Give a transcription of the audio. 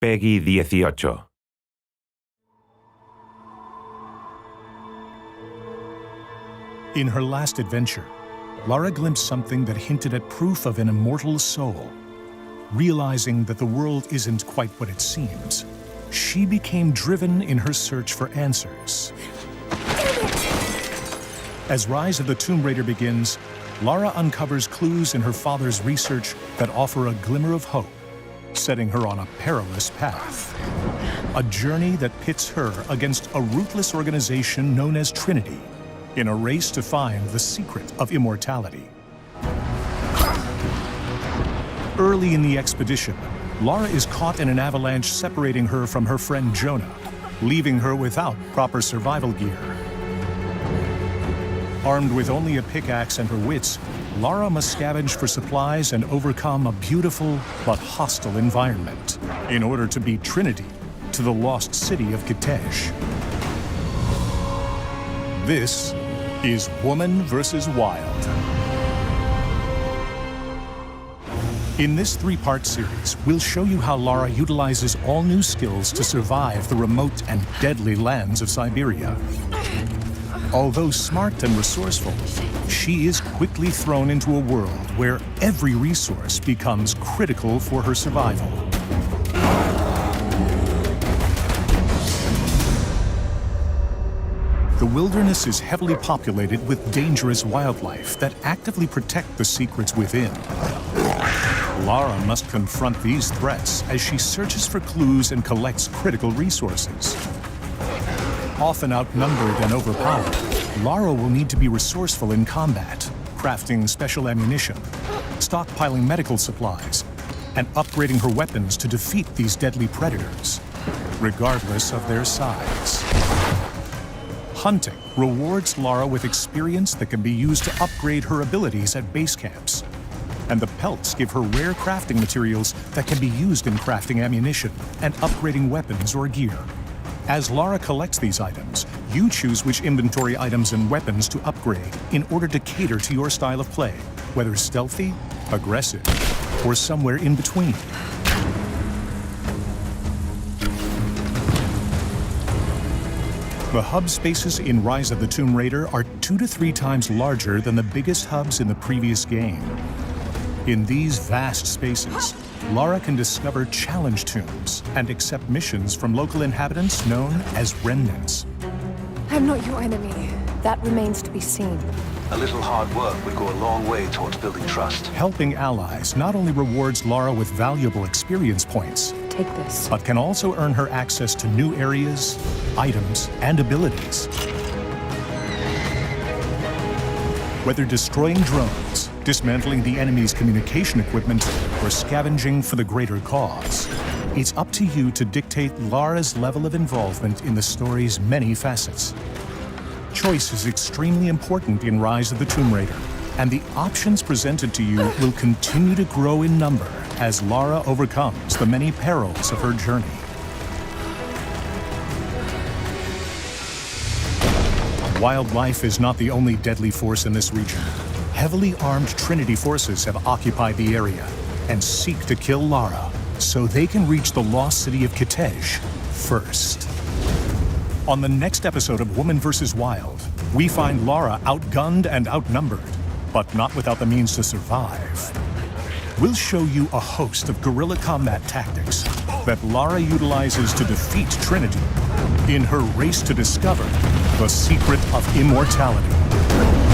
Peggy 18. In her last adventure, Lara glimpsed something that hinted at proof of an immortal soul. Realizing that the world isn't quite what it seems, she became driven in her search for answers. As Rise of the Tomb Raider begins, Lara uncovers clues in her father's research that offer a glimmer of hope, setting her on a perilous path. A journey that pits her against a ruthless organization known as Trinity, in a race to find the secret of immortality. Early in the expedition, Lara is caught in an avalanche separating her from her friend Jonah, leaving her without proper survival gear. Armed with only a pickaxe and her wits, Lara must scavenge for supplies and overcome a beautiful but hostile environment in order to beat Trinity to the lost city of Kitej. This is Woman vs. Wild. In this three-part series, we'll show you how Lara utilizes all new skills to survive the remote and deadly lands of Siberia. Although smart and resourceful, she is quickly thrown into a world where every resource becomes critical for her survival. The wilderness is heavily populated with dangerous wildlife that actively protect the secrets within. Lara must confront these threats as she searches for clues and collects critical resources. Often outnumbered and overpowered, Lara will need to be resourceful in combat, crafting special ammunition, stockpiling medical supplies, and upgrading her weapons to defeat these deadly predators, regardless of their size. Hunting rewards Lara with experience that can be used to upgrade her abilities at base camps, and the pelts give her rare crafting materials that can be used in crafting ammunition and upgrading weapons or gear. As Lara collects these items, you choose which inventory items and weapons to upgrade in order to cater to your style of play, whether stealthy, aggressive, or somewhere in between. The hub spaces in Rise of the Tomb Raider are 2 to 3 times larger than the biggest hubs in the previous game. In these vast spaces, Lara can discover challenge tombs and accept missions from local inhabitants known as remnants. I'm not your enemy. That remains to be seen. A little hard work would go a long way towards building trust. Helping allies not only rewards Lara with valuable experience points, Take this. but can also earn her access to new areas, items, and abilities. Whether destroying drones, dismantling the enemy's communication equipment, or scavenging for the greater cause, it's up to you to dictate Lara's level of involvement in the story's many facets. Choice is extremely important in Rise of the Tomb Raider, and the options presented to you will continue to grow in number as Lara overcomes the many perils of her journey. Wildlife is not the only deadly force in this region. Heavily armed Trinity forces have occupied the area and seek to kill Lara so they can reach the lost city of Kitej first. On the next episode of Woman vs. Wild, we find Lara outgunned and outnumbered, but not without the means to survive. We'll show you a host of guerrilla combat tactics that Lara utilizes to defeat Trinity in her race to discover the secret of immortality.